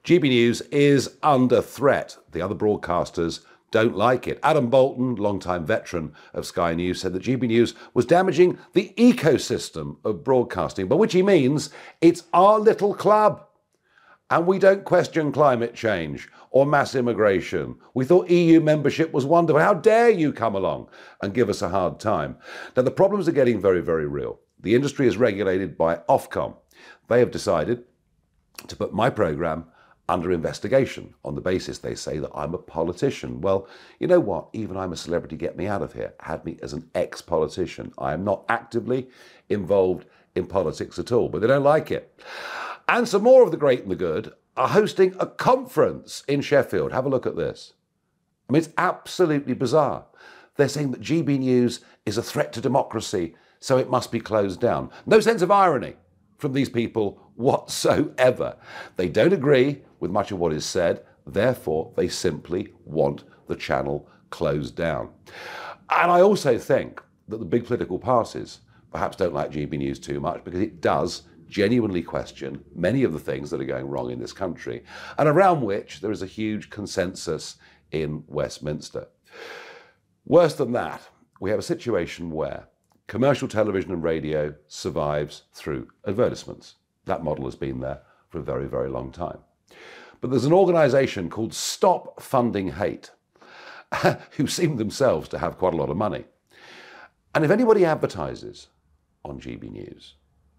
GB News is under threat. The other broadcasters don't like it. Adam Bolton, longtime veteran of Sky News, said that GB News was damaging the ecosystem of broadcasting, by which he means it's our little club. And we don't question climate change or mass immigration. We thought EU membership was wonderful. How dare you come along and give us a hard time? Now, the problems are getting very, very real. The industry is regulated by Ofcom. They have decided to put my programme under investigation on the basis they say that I'm a politician. Well, you know what? Even I'm a celebrity, get me out of here. Had me as an ex-politician. I am not actively involved in politics at all, but they don't like it. And some more of the great and the good are hosting a conference in Sheffield. Have a look at this. I mean, it's absolutely bizarre. They're saying that GB News is a threat to democracy, so it must be closed down. No sense of irony from these people whatsoever. They don't agree with much of what is said, therefore they simply want the channel closed down. And I also think that the big political parties perhaps don't like GB News too much because it does genuinely question many of the things that are going wrong in this country and around which there is a huge consensus in Westminster. Worse than that, we have a situation where commercial television and radio survives through advertisements. That model has been there for a very, very long time. But there's an organisation called Stop Funding Hate who seem themselves to have quite a lot of money. And if anybody advertises on GB News,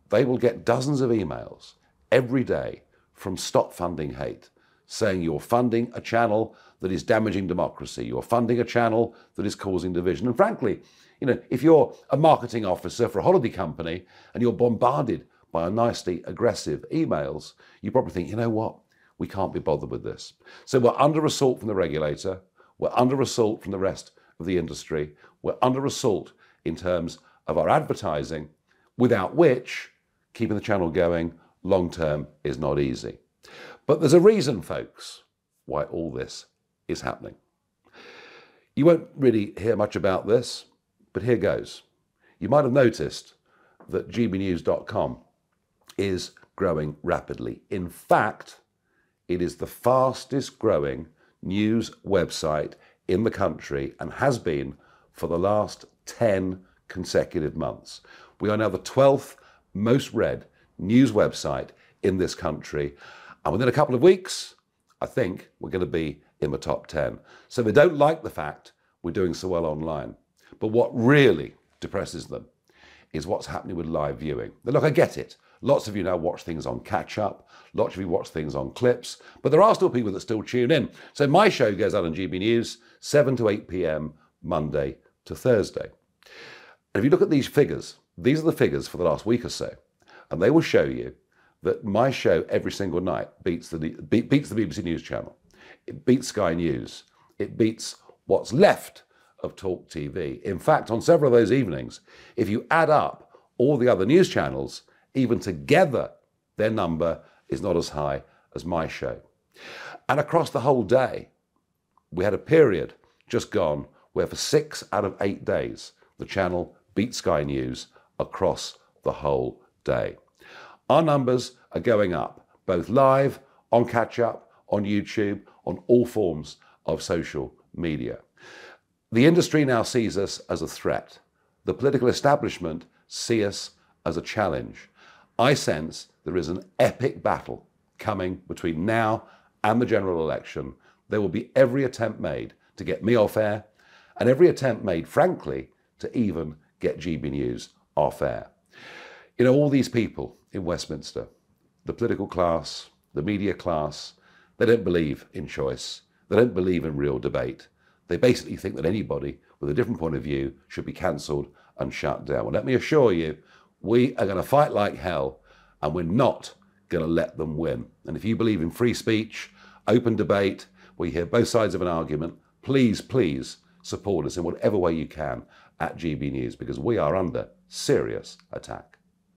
they will get dozens of emails every day from Stop Funding Hate saying you're funding a channel that is damaging democracy, you're funding a channel that is causing division. And frankly, you know, if you're a marketing officer for a holiday company and you're bombarded by a nicely aggressive emails, you probably think, you know what, we can't be bothered with this. So we're under assault from the regulator, we're under assault from the rest of the industry, we're under assault in terms of our advertising, without which keeping the channel going long term is not easy. But there's a reason, folks, why all this is happening. You won't really hear much about this, but here goes. You might have noticed that gbnews.com is growing rapidly. In fact, it is the fastest growing news website in the country and has been for the last 10 consecutive months. We are now the 12th most read news website in this country. And within a couple of weeks, I think we're going to be in the top 10. So they don't like the fact we're doing so well online. But what really depresses them is what's happening with live viewing. Now, look, I get it. Lots of you now watch things on catch-up. Lots of you watch things on clips. But there are still people that still tune in. So my show goes out on GB News, 7 to 8 p.m, Monday to Thursday. And if you look at these figures, these are the figures for the last week or so. And they will show you that my show every single night beats the BBC News channel. It beats Sky News. It beats what's left of Talk TV. In fact, on several of those evenings, if you add up all the other news channels, even together, their number is not as high as my show. And across the whole day, we had a period just gone where for 6 out of 8 days, the channel beat Sky News across the whole day. Our numbers are going up, both live, on catch-up, on YouTube, on all forms of social media. The industry now sees us as a threat. The political establishment see us as a challenge. I sense there is an epic battle coming between now and the general election. There will be every attempt made to get me off air, and every attempt made, frankly, to even get GB News off air. You know, all these people in Westminster, the political class, the media class, they don't believe in choice. They don't believe in real debate. They basically think that anybody with a different point of view should be cancelled and shut down. Well, let me assure you, we are going to fight like hell, and we're not going to let them win. And if you believe in free speech, open debate, where you hear both sides of an argument, please, please support us in whatever way you can at GB News, because we are under serious attack.